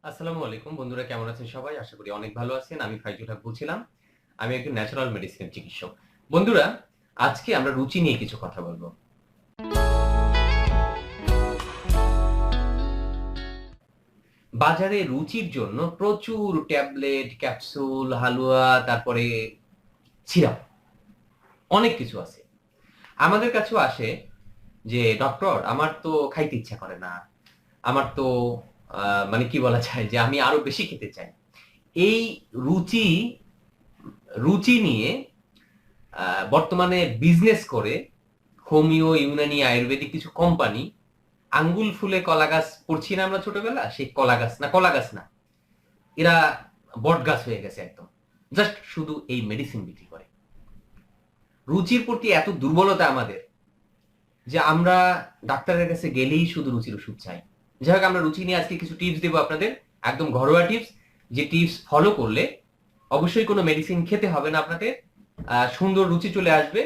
আসসালামু আলাইকুম বন্ধুরা, কেমন আছেন সবাই? আশা করি অনেক ভালো আছেন। আমি ফাইজুল হক বলছিলাম। আমি একজন ন্যাচারাল মেডিসিন চিকিৎসক। বন্ধুরা, আজকে আমরা রুচি নিয়ে কিছু কথা বলবো। বাজারে রুচির জন্য প্রচুর ট্যাবলেট, ক্যাপসুল, হালুয়া, তারপরে সিরাপ অনেক কিছু আছে। আমাদের কাছেও আসে যে, "ডক্টর, আমার তো খাইতে ইচ্ছা করে না। আমার তো মানে কি বলা যায় যে আমি আরো বেশি খেতে চাই।" এই রুচি রুচি নিয়ে বর্তমানে বিজনেস করে হোমিও, ইউনানি, আয়ুর্বেদিক কিছু কোম্পানি আঙ্গুল ফুলে কলা গাছ পড়ছি না আমরা ছোটবেলা? সেই কলা গাছ না। এরা বটগাছ হয়ে গেছে একদম। জাস্ট শুধু এই মেডিসিন বিক্রি করে। রুচির প্রতি এত দুর্বলতা আমাদের যে আমরা ডাক্তারের কাছে গেলেই শুধু রুচির ওষুধ চাই। যাই হোক, আমরা রুচি নিয়ে আজকে কিছু টিপস দেব আপনাদের। একদম ঘরোয়া টিপস, যে টিপস ফলো করলে অবশ্যই কোনো মেডিসিন খেতে হবে না আপনাদের। সুন্দর রুচি চলে আসবে।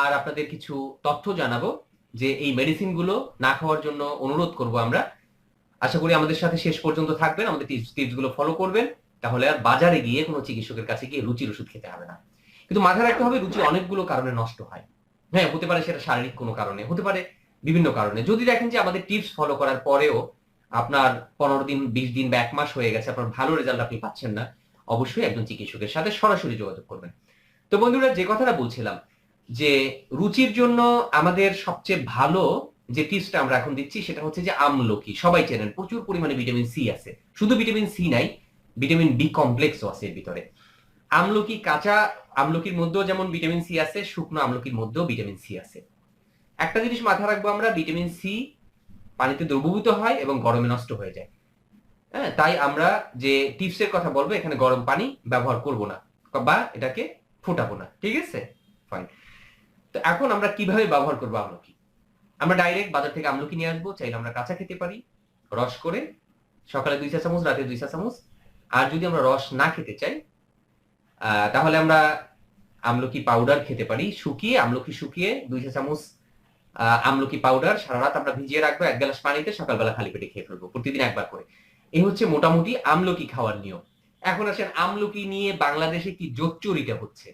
আর আপনাদের কিছু তথ্য জানাবো যে এই মেডিসিনগুলো না খাওয়ার জন্য অনুরোধ করব আমরা। আশা করি আমাদের সাথে শেষ পর্যন্ত থাকবেন, আমাদের টিপসগুলো ফলো করবেন। তাহলে আর বাজারে গিয়ে কোনো চিকিৎসকের কাছে গিয়ে রুচির ওষুধ খেতে হবে না। কিন্তু মাথায় রাখতে হবে, রুচি অনেকগুলো কারণে নষ্ট হয়। হ্যাঁ, হতে পারে সেটা শারীরিক কোনো কারণে, হতে পারে বিভিন্ন কারণে। যদি দেখেন যে আমাদের টিপস ফলো করার পরেও আপনার 15 দিন, 20 দিন বা 1 মাস হয়ে গেছে, আপনার ভালো রেজাল্ট আপনি পাচ্ছেন না, অবশ্যই একজন চিকিৎসকের সাথে সরাসরি যোগাযোগ করবেন। তো বন্ধুরা, যে কথাটা বলছিলাম যে রুচির জন্য আমাদের সবচেয়ে ভালো যে টিপসটা আমরা এখন দিচ্ছি সেটা হচ্ছে যে আমলকি। সবাই চেনেন, প্রচুর পরিমাণে ভিটামিন সি আছে। শুধু ভিটামিন সি নাই, ভিটামিন বি কমপ্লেক্সও আছে এর ভিতরে। আমলকি, কাঁচা আমলকির মধ্যেও যেমন ভিটামিন সি আছে, শুকনো আমলকির মধ্যেও ভিটামিন সি আছে। একটা জিনিস মাথায় রাখবো আমরা, ভিটামিন সি পানিতে দ্রবীভূত হয় এবং গরমে নষ্ট হয়ে যায়। হ্যাঁ, তাই আমরা যে টিপসের কথা বলবো, এখানে গরম পানি ব্যবহার করব না বা এটাকে ফোটাবো না। ঠিক আছে? ফাইন। তো এখন আমরা কিভাবে ব্যবহার করবো আমলকি? আমরা ডাইরেক্ট বাজার থেকে আমলকি নিয়ে আসবো। চাইলে আমরা কাঁচা খেতে পারি, রস করে। সকালে 2 চা চামচ, রাতে 2 চা চামচ। আর যদি আমরা রস না খেতে চাই, তাহলে আমরা আমলকি পাউডার খেতে পারি। আমলকি শুকিয়ে 2 চা চামচ আমলকি পাউডার সারা রাত আমরা ভিজিয়ে রাখবো 1 গ্লাস পানিতে, সকালবেলা খালি পেটে খেয়ে ফেলবো। প্রতিদিন একবার করে। এই হচ্ছে মোটামুটি আমলকি খাওয়ার নিয়ম। এখন আসেন, আমলকি নিয়ে বাংলাদেশে কি জোচ্চুরিটা হচ্ছে।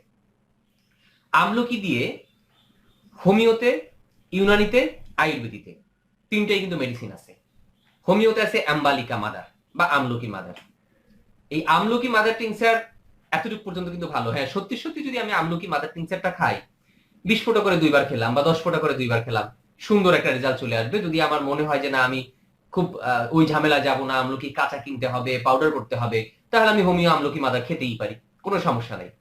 আমলকি দিয়ে হোমিওতে, ইউনানিতে, আয়ুর্বেদিতে ৩টাই কিন্তু মেডিসিন আছে। হোমিওতে আছে অ্যাম্বালিকা মাদার বা আমলকি মাদার। এই আমলকি মাদার টিংচার এতটুকু পর্যন্ত কিন্তু ভালো। হ্যাঁ, সত্যি সত্যি যদি আমি আমলকি মাদার টিংচারটা খাই, 20 ফোঁটা করে 2 বার খেলাম বা 10 ফোঁটা করে 2 বার খেলাম, সুন্দর একটা রেজাল্ট চলে আসবে। যদি আমার মনে হয় যে না, আমি খুব ওই ঝামেলা যাব না, আমলকি কাঁচা কিনতে হবে, পাউডার করতে হবে, তাহলে আমি হোমিও আমলকি মাদার খেতেই পারি, কোনো সমস্যা নেই।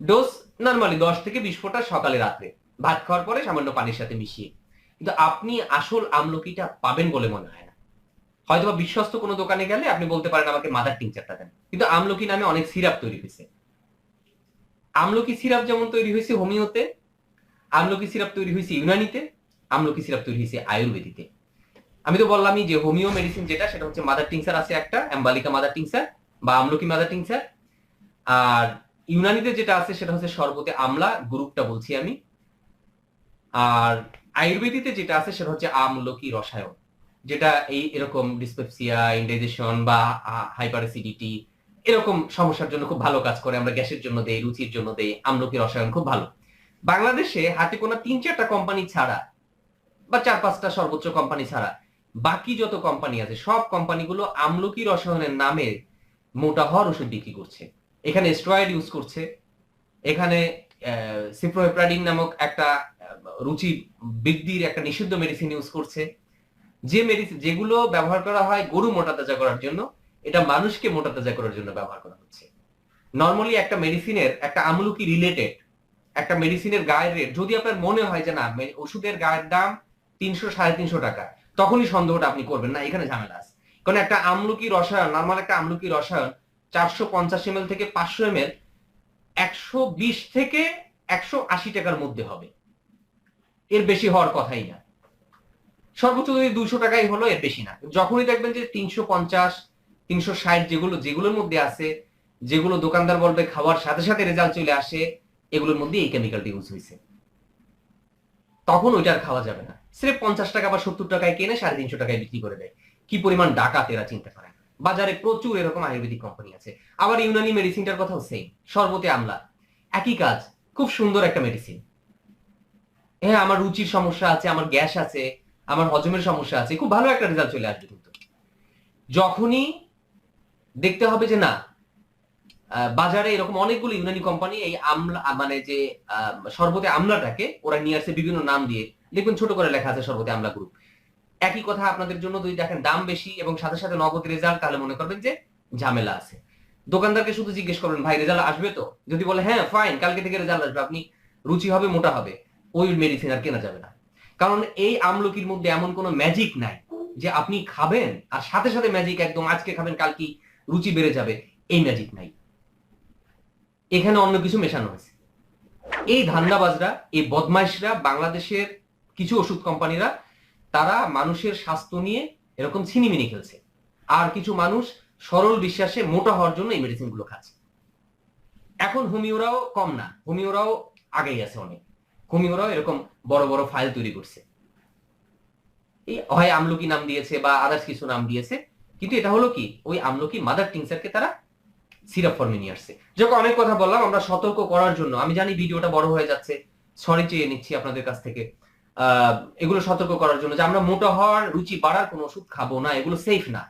ডোজ নরমালি 10 থেকে 20 ফোঁটা সকালে, রাত্রে ভাত খাওয়ার পরে সামান্য পানির সাথে মিশিয়ে। কিন্তু আপনি আসল আমলকিটা পাবেন বলে মনে হয় না। হয়তোবা বিশ্বস্ত কোনো দোকানে গেলে আপনি বলতে পারেন আমাকে মাদার টিংচারটা দেন। কিন্তু আমলকি নামে অনেক সিরাপ তৈরি হয়েছে। আমলকি সিরাপ যেমন তৈরি হয়েছে হোমিওতে, আমলকি সিরাপ তৈরি হয়েছে ইউনানিতে, আমলকি সিরাপ তৈরি হয়েছে আয়ুর্বেদিতে। আমি তো বললামই যে হোমিও মেডিসিন যেটা, সেটা হচ্ছে মাদার টিংচার আছে একটা, অ্যাম্বালিকা মাদার টিংচার বা আমলকি মাদার টিংচার। আর ইউনানিতে যেটা আছে সেটা হচ্ছে শরবতে আমলা, গ্রুপটা বলছি আমি। আর আয়ুর্বেদিতে যেটা আছে সেটা হচ্ছে আমলকি রসায়ন, যেটা এরকম ডিসপেপসিয়া, ইনডাইজেশন বা হাইপার অ্যাসিডিটি এরকম সমস্যার জন্য খুব ভালো কাজ করে। আমরা গ্যাসের জন্য দেই, রুচির জন্য দেই। আমলকি রসায়ন খুব ভালো। বাংলাদেশে হাতে গোনা 3-4টা কোম্পানি ছাড়া বা 4-5টা সর্বোচ্চ কোম্পানি ছাড়া বাকি যত কোম্পানি আছে সব কোম্পানিগুলো আমলকি রসায়নের নামে মোটা হওয়ার ওষুধ বিক্রি করছে। এখানে স্টেরয়েড ইউজ করছে, এখানে সিপ্রোহেপারিন নামক একটা রুচি বৃদ্ধির একটা নিষিদ্ধ মেডিসিন ইউজ করছে। যে মেডিসিন যেগুলো ব্যবহার করা হয় গরু মোটা তাজা করার জন্য, এটা মানুষকে মোটা তাজা করার জন্য ব্যবহার করা হচ্ছে। নরমালি একটা মেডিসিনের, একটা আমলকি রিলেটেড একটা মেডিসিনের গায়ের রেট যদি আপনার মনে হয় যে না, ওষুধের গায়ের দাম 300-350 টাকা, তখনই সন্দেহটা আপনি করবেন না, এখানে ঝামেলা আছে। কারণ একটা আমলকি রসায়ন, নরমাল একটা আমলকি রসায়ন 450 ml থেকে 500 ml 120 থেকে 180 টাকার মধ্যে হবে। এর বেশি হওয়ার কথাই না। সর্বোচ্চ যদি 200 টাকাই হলো, এর বেশি না। যখনই দেখবেন যে 350, 360 যেগুলোর মধ্যে আছে, যেগুলো দোকানদার বলবে খাওয়ার সাথে সাথে রেজাল্ট চলে আসে, এগুলোর মধ্যে এই কেমিক্যালটা ইউজ হয়েছে, তখন ওইটা আর খাওয়া যাবে না। সির্ফ 50 টাকা বা 70 টাকায় কিনে 350 টাকায় বিক্রি করে দেয়। কি পরিমাণ ডাকাত এরা চিন্তা করেন। বাজারে প্রচুর এরকম আয়ুর্বেদিক কোম্পানি আছে। আবার ইউনানি মেডিসিনটার কথাও সেম, শরবতে আমলা, একই কাজ, খুব সুন্দর একটা মেডিসিন। হ্যাঁ, আমার রুচির সমস্যা আছে, আমার গ্যাস আছে, আমার হজমের সমস্যা আছে, খুব ভালো একটা রেজাল্ট চলে আসবে। কিন্তু যখনই দেখতে হবে যে না, বাজারে এরকম অনেকগুলো ইউনানি কোম্পানি এই আমলা মানে যে শরবতে আমলাটাকে ওরা নিয়ে আসছে বিভিন্ন নাম দিয়ে, দেখবেন ছোট করে লেখা আছে শরবতে আমলা গ্রুপ। একই কথা আপনাদের জন্য, যদি দেখেন দাম বেশি এবং সাথে সাথে নগদ রেজাল্ট, তাহলে মনে করবেন যে ঝামেলা আছে। দোকানদারকে শুধু জিজ্ঞেস করবেন, ভাই রেজাল্ট আসবে তো? যদি বলে হ্যাঁ ফাইন, কালকে থেকে রেজাল্ট আসবে, আপনি রুচি হবে, মোটা হবে, ওই মেডিসিন আর কেনা যাবে না। কারণ এই আমলকির মধ্যে এমন কোনো ম্যাজিক নাই যে আপনি খাবেন আর সাথে সাথে ম্যাজিক, একদম আজকে খাবেন কালকে রুচি বেড়ে যাবে, এই ম্যাজিক নাই। এখানে অন্য কিছু মেশানো হয়েছে। এই ধান্দাবাজরা, এই বদমাইশরা, বাংলাদেশের কিছু ওষুধ কোম্পানিরা, তারা মানুষের স্বাস্থ্য নিয়ে এরকম ছিনিমিনি খেলছে। আর কিছু মানুষ সরল বিশ্বাসে মোটা হওয়ার জন্য এই মেডিসিন গুলো খাচ্ছে। এখন হোমিওরাও কম না, হোমিওরাও আগেই আছে অনেক। হোমিওরাও এরকম বড় বড় ফাইল তৈরি করছে, এই হয় আমলকি নাম দিয়েছে বা আদার্স কিছু নাম দিয়েছে, কিন্তু এটা হলো কি, ওই আমলকি মাদার টিংচারকে তারা সিরাপ ফর্মে নিয়ে আসছে। যখন অনেক কথা বললাম, আমরা সতর্ক করার জন্য, আমি জানি ভিডিওটা বড় হয়ে যাচ্ছে, সরি চেয়ে নিচ্ছি আপনাদের কাছ থেকে। এগুলো সতর্ক করার জন্য যে আমরা মোটা হওয়ার, রুচি বাড়ার কোনো ওষুধ খাবো না, এগুলো সেফ না।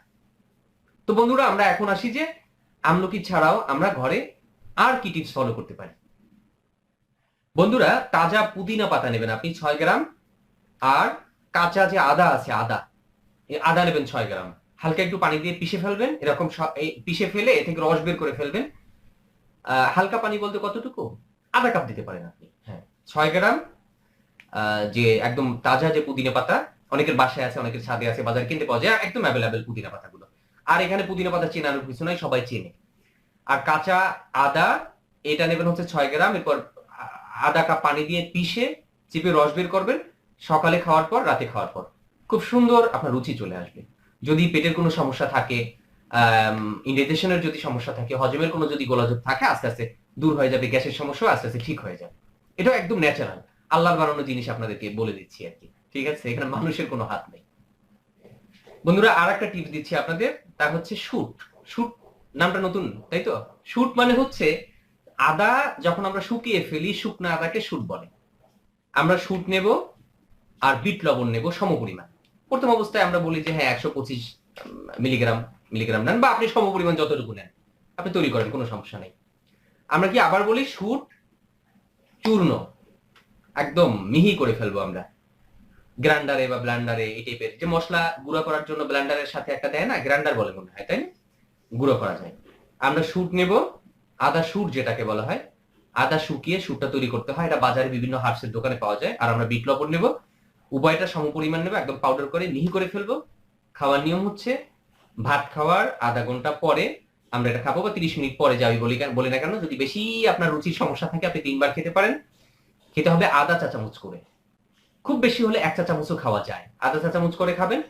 তো বন্ধুরা, আমরা এখন আসি যে আমলকি ছাড়াও আমরা ঘরে আর কি টিপস ফলো করতে পারি। বন্ধুরা, তাজা পুদিনা পাতা নেবেন আপনি 6 গ্রাম, আর কাঁচা যে আদা আছে, আদা নেবেন 6 গ্রাম, হালকা একটু পানি দিয়ে পিষে ফেলবেন, এরকম পিষে ফেলে এ থেকে রস বের করে ফেলবেন। হালকা পানি বলতে কতটুকু, আধা কাপ দিতে পারেন আপনি। হ্যাঁ, 6 গ্রাম যে একদম তাজা যে পুদিনা পাতা, অনেকের বাসায় আছে, অনেকের ছাদে আছে, বাজারে কিনতে পাওয়া যায়, একদম অ্যাভেলেবেল পুদিনা পাতাগুলো। আর এখানে পুদিনা পাতা চেনার কিছু নাই, সবাই চেনে। আর কাঁচা আদা, এটা নেবেন হচ্ছে 6 গ্রাম। এরপর আধা কাপ পানি দিয়ে পিষে চিপে রস বের করবেন, সকালে খাওয়ার পর, রাতে খাওয়ার পর, খুব সুন্দর আপনার রুচি চলে আসবে। যদি পেটের কোনো সমস্যা থাকে, ইনডাইজেশনের যদি সমস্যা থাকে, হজমের কোনো যদি গোলযোগ থাকে, আস্তে আস্তে দূর হয়ে যাবে, গ্যাসের সমস্যা আস্তে আস্তে ঠিক হয়ে যাবে। এটা একদম ন্যাচারাল, আল্লাহর বানানো জিনিস আপনাদেরকে বলে দিচ্ছি আর কি, ঠিক আছে? এখানে মানুষের কোনো হাত নেই। বন্ধুরা, আর একটা টিপস দিচ্ছি আপনাদের, তা হচ্ছে শুট। শুট নামটা নতুন, তাই তো? শুট মানে হচ্ছে আদা যখন আমরা শুকিয়ে ফেলি, শুকনা আদাকে শুট বলে। আমরা শুট নেব আর বিট লবণ নেব সমপরিমাণ। প্রথম অবস্থায় আমরা বলি যে হ্যাঁ 125 মিলিগ্রাম নেন, বা আপনি সমপরিমাণ যতটুকু নেন আপনি তৈরি করেন, কোনো সমস্যা নেই। আমরা কি আবার বলি শুট চূর্ণ, একদম মিহি করে ফেলবো আমরা গ্রাইন্ডারে বা ব্লেন্ডারে। এই টাইপের যে মশলা গুঁড়ো করার জন্য ব্লেন্ডারের সাথে একটা দেয় না, গ্রাইন্ডার বলে মনে হয়, তাই না? গুঁড়ো করা যায়। আমরা শুট নেব, আদা শুট যেটাকে বলা হয়, আদা শুকিয়ে শুটটা তৈরি করতে হয়, এটা বাজারে বিভিন্ন হার্বসের দোকানে পাওয়া যায়। আর আমরা বিট লবণ নেব, উভয়টা সমপরিমাণ নেব, একদম পাউডার করে মিহি করে ফেলবো। খাওয়ার নিয়ম হচ্ছে ভাত খাওয়ার আধা ঘন্টা পরে আমরা এটা খাবো, বা 30 মিনিট পরে, যাই বলি না কেন। যদি বেশি আপনার রুচির সমস্যা থাকে, আপনি 3 বার খেতে পারেন। খেতে হবে আধা চা চামচ করে, খুব বেশি হলে 1 চা চামচও খাওয়া যায়। আধা চা চামচ করে খাবেন,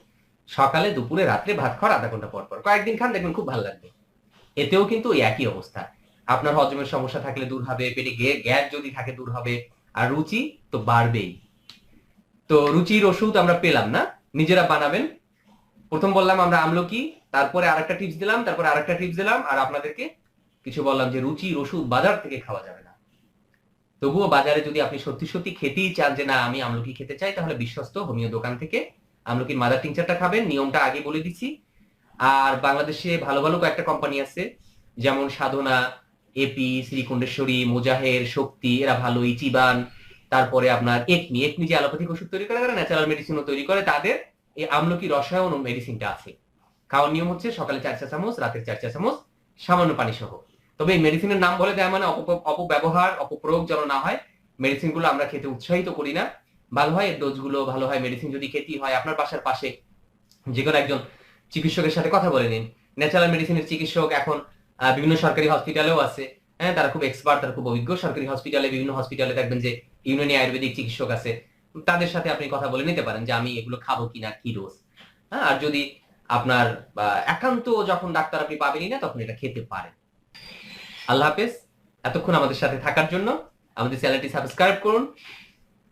সকালে, দুপুরে, রাত্রে, ভাত খাওয়ার আধা ঘন্টা পর পর কয়েকদিন খান, দেখবেন খুব ভালো লাগবে। এতেও কিন্তু ওই একই অবস্থা, আপনার হজমের সমস্যা থাকলে দূর হবে, পেটে গ্যাস যদি থাকে দূর হবে, আর রুচি তো বাড়বেই। তো রুচির ওষুধ আমরা পেলাম না, নিজেরা বানাবেন। প্রথম বললাম আমরা আমলকি, তারপরে আরেকটা টিপস দিলাম, তারপরে আরেকটা টিপস দিলাম, আর আপনাদেরকে কিছু বললাম যে রুচির ওষুধ বাজার থেকে খাওয়া যাবে না। তবুও বাজারে যদি আপনি সত্যি সত্যি খেতেই চান যে না আমি আমলকি খেতে চাই, তাহলে বিশ্বস্ত হোমিও দোকান থেকে আমলকির মাদার টিংচারটা খাবেন। নিয়মটা আগে বলে দিচ্ছি। আর বাংলাদেশে ভালো ভালো কয়েকটা কোম্পানি আছে, যেমন সাধনা, এপি, শ্রীকুণ্ডেশ্বরী, মুজাহের, শক্তি, এরা ভালো। ইচিবান, তারপরে আপনার একমি যে অ্যালোপ্যাথিক ওষুধ তৈরি করে, তারা ন্যাচারাল মেডিসিনও তৈরি করে, তাদের এই আমলকি রসায়ন মেডিসিনটা আছে। খাওয়ার নিয়ম হচ্ছে সকালে 4 চা চামচ, রাতে 4 চা চামচ, সামান্য পানি সহ। তবে এই মেডিসিনের নাম বলে দেয় মানে অপব্যবহার, অপপ্রয়োগ যেন না হয়। মেডিসিন গুলো আমরা খেতে উৎসাহিত করি না। ভালো হয় এর ডোজ গুলো ভালো হয়। মেডিসিন যদি খেতেই হয়, আপনার বাসার পাশে যে কোনো একজন চিকিৎসকের সাথে কথা বলে নিন। ন্যাচারাল মেডিসিনের চিকিৎসক এখন বিভিন্ন সরকারি হসপিটালেও আছে। হ্যাঁ, তারা খুব এক্সপার্ট, তারা খুব অভিজ্ঞ। সরকারি হসপিটালে, বিভিন্ন হসপিটালে দেখবেন যে ইউনানি আয়ুর্বেদিক চিকিৎসক আছে, তাদের সাথে আপনি কথা বলে নিতে পারেন যে আমি এগুলো খাবো কিনা, কি ডোজ। হ্যাঁ, আর যদি আপনার একান্ত যখন ডাক্তার আপনি পাবেনই না, তখন এটা খেতে পারেন। আল্লাহ হাফেজ। এতক্ষণ আমাদের সাথে থাকার জন্য আমাদের চ্যানেলটি সাবস্ক্রাইব করুন,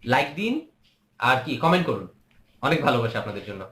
লাইক দিন, আর কি কমেন্ট করুন। অনেক ভালোবাসা আপনাদের জন্য।